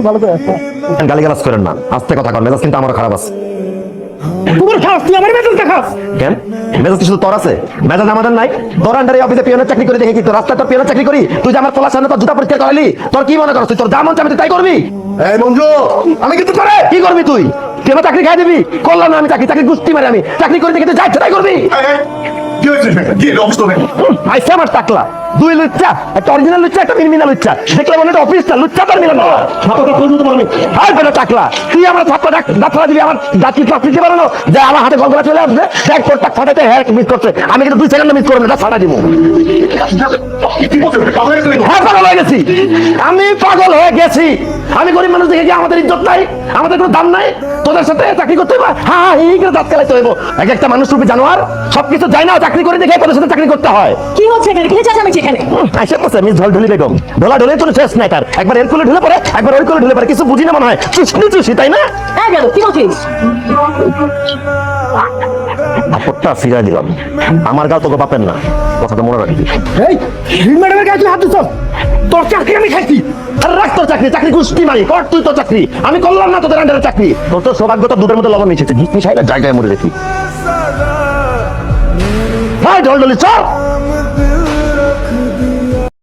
ভালো করে গালিগালাজ করেন না, আস্তে কথা কর, মেজাজ কিন্তু আমারও খারাপ আছে। তোমার খাস তুই আমার বেতন খাস কেন মেজাজ কি শুধু তোর আছে? মেজাজ আমাদের নাই? তোর আন্ডারে অফিসে পিয়নের চাকরি করে দেখে কি তোর রাস্তায় তোর পিয়নের চাকরি করি? তুই যে আমার পোলার সামনে তোর জুতা পরিষ্কার করালি, তোর কি মনে করছিস তোর যা মন চাবে তুই তাই করবি? এই মঞ্জু, আমি কিন্তু করে কি করবি তুই? তুই আমার চাকরি খাই দিবি? করলাম না আমি চাকরি গুষ্টি মারি, আমি চাকরি করে দেখে তুই যাই তাই করবি? কি হয়েছে? কি অফিস তো আইসা আমার টাকলা দুই লুচ্চা, একটা অরিজিনাল লুচ্চা, একটা মিনমিনা লুচ্চা। দেখলাম অনেক অফিসটা লুচ্চা তার মিলাম না। হাই বেটা টাকলা, তুই আমার ছাত্র ডাক্তার দিবি, আমার ডাক্তার চাকরি দিতে পারো না যে আমার হাতে গল্পটা চলে আসবে, দেখ তোর টাক ফাটাতে হ্যাঁ মিস করছে, আমি কিন্তু 2 সেকেন্ড মিস করবো না, ফাটা দিব। হ্যাঁ পাগল হয়ে গেছি, আমি পাগল হয়ে গেছি। আমি গরিব মানুষ দেখে কি আমাদের ইজ্জত নাই, আমাদের কোনো দাম নাই? তোদের সাথে চাকরি করতে হবে, হ্যাঁ এই করে দাঁত খেলাইতে হইব। এক একটা মানুষ রূপে জানোয়ার, সবকিছু যায় না, চাকরি করে দেখে তোদের সাথে চাকরি করতে হয়। কি হচ্ছে এখানে? কি চেঁচামেচি এখানে? আইসা পড়ছে মিস ঢলঢলি বেগম, ঢোলা ঢলে তো শেষ নাই তার, একবার এর কোলে ঢলে পড়ে, একবার ওই কোলে ঢলে পড়ে, কিছু বুঝি না মনে হয়, চুষি তাই না? হ্যাঁ গেল, কি বলছিস? আপদটা ফিরাই দিলাম, আমার গাল তোকে বাপেন না, কথাটা মনে রাখবি। এই হিল ম্যাডামের গায়ে তুই হাত দিছ, তোর চাকরি আমি খাইছি। আর রাখ তোর চাকরি গুষ্টি মারি কর, তুই তো চাকরি, আমি করলাম না তোদের আন্ডারে চাকরি। তোর তো সৌভাগ্য তো দুধের মধ্যে লবণ মিশেছে, ঘিস মিশাইলে জায়গায় মরে দেখি। ভাই ঢলঢলি চল।